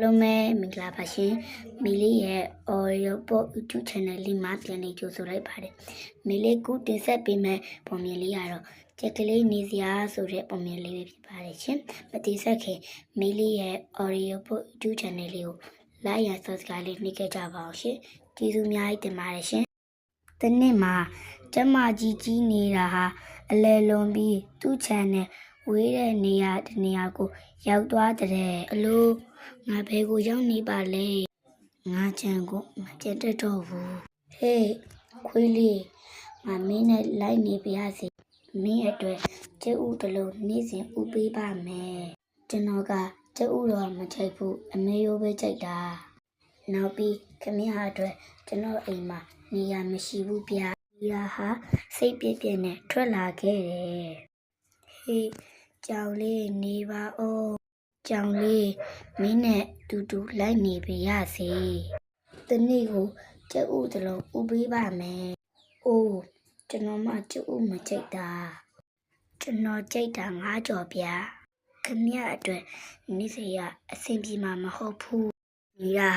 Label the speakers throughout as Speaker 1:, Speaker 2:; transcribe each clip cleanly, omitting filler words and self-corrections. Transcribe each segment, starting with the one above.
Speaker 1: လုံးမဲမင်္ဂလာပါရှင်မီလေးရဲ့ Audio Book YouTube Channel လေးမှာပြန်လည်ကြိုဆိုလိုက်ပါတယ်မီလေးကတင်ဆက်ပေးမယ့်ပုံမြင်လေးကတော့ချက်ကလေးနေစရာဆိုတဲ့ပုံမြင်လေးပဲဖြစ်ပါတယ်ရှင်မတိဆက်ခင်မီလေးရဲ့ Audio Book YouTube Channel လေးကို like ရ subscribe လေးနှိပ်ခဲ့ကြပါအောင်ရှင်ကျေးဇူးအများကြီးတင်ပါတယ်ရှင်ဒီနေ့မှာကျမကြီးနေတာဟာအလဲလုံးပြီးသူ့ channel ဝေးတဲ့နေရာတနေရာကိုရောက်သွားတဲ့အလိုငါဘယ်ကိုရောက်နေပါလဲငါချန်ကိုမပြတ်တတ်တော့ဘူးဟေးခွေးလေးငါမင်းနဲ့လိုက်နေပါရစေမင်းအတွက်ကျုပ်တလုံးနေ့စဉ်ဥပေးပါမယ်ကျွန်တော်ကကျုပ်တော့မချိုက်ဘူးအမေရိုးပဲချိုက်တာနောက်ပြီးခမရအတွက်ကျွန်တော်အိမ်မှာနေရာမရှိဘူးဗျာဒီဟာစိတ်ပြည့်ပြည့်နဲ့ထွက်လာခဲ့တယ်ဟေးကြောင်လေးနေပါဦးကြောင်လေးမင်းနဲ့တူတူလိုက်နေပါရစေတနေ့ကိုကျုပ်တလုံးဥပေးပါမယ်အိုးကျွန်တော်မှကျုပ်မချိတ်တာကျွန်တော်ချိတ်တာ9ကြော်ဗျာခမရအတွက်နေ့စရာအဆင်ပြေမှာမဟုတ်ဘူးဒီဟာ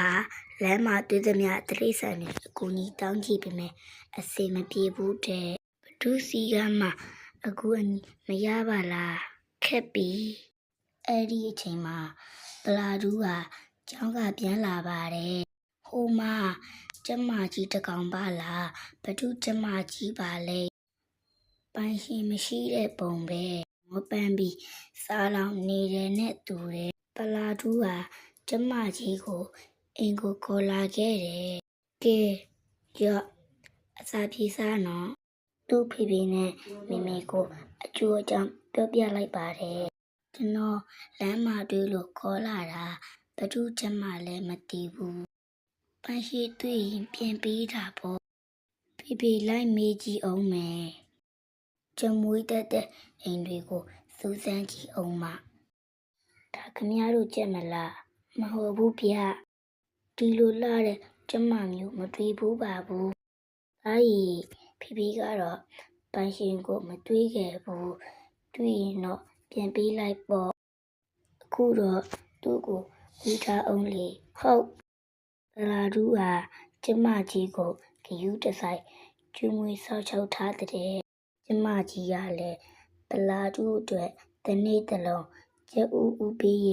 Speaker 1: လမ်းမှာတွေ့သမျှတရိษံနဲ့အကူကြီးတောင်းကြည့်ပေမဲ့အဆင်မပြေဘူးတဲ့ဘဒုစီကမှအကူအညီမရပါလားခက်ပြီအဲ့ဒီအချိန်မှာပလာဒူးကကျောင်းကပြန်လာပါတယ်ဟိုမှာကျမကြီးတကောင်ပါလားဘဒုကျမကြီးပါလေပိုင်ရှင်မရှိတဲ့ပုံပဲမပန်းပြီးစားလောင်နေတယ်နဲ့တူတယ်ပလာဒူးကကျမကြီးကိုအင်ကိုခေါ်လာခဲ့တယ်ကဲကြော့အစာပြေစားနော်သူ့ဖေဖေနဲ့မေမေကိုအကျိုးအကြောင်းပြောပြလိုက်ပါတယ်ကျွန်တော်လမ်းမှာတွေ့လို့ခေါ်လာတာဘဒုကျမလည်းမသိဘူးပိုင်ရှိတွေ့ရင်ပြန်ပေးတာပေါ့ဖေဖေလိုက်မေးကြည့်အောင်မယ်ကျမွေးတတ်တဲ့အိမ်တွေကိုစူးစမ်းကြည့်အောင်ပါဒါခမရတို့ကြက်မလားမဟုတ်ဘူးဗျဒီလိုလာတဲ့ကျမမျိုးမတွေ့ဘူးပါဘူးအားကြီးဖေဖေကတော့ပိုင်ရှင်ကိုမတွေ့ခဲ့ဘူးတွေ့ရင်တော့ပြန်ပေးလိုက်ပေါ့အခုတော့သူ့ကိုဝီထားအောင်လေဟုတ်ပလာဒူးဟာကျမကြီးကိုဂယူးတဆိုင်ကျွေးမွေးဆောက်ချောက်ထားတဲ့ကျမကြီးကလည်းပလာဒူးအတွက်တနေ့တစ်လုံးကျုပ်ဥပေးရ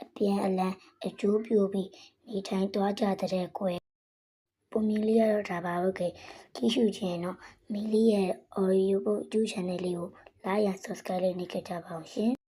Speaker 1: အပြန်အလှန်အကျိုးပြုပြီးနေထိုင်သွားကြတဲ့ကွယ်ပုံမြင်လေးရတော့ဒါပါဟုတ်ကဲ့ကြည့်ရှုခြင်းတော့မီလီရဲ့ Audio Book YouTube Channel လေးကို like and subscribe လေးနှိပ်ခဲ့ကြပါအောင်ရှင်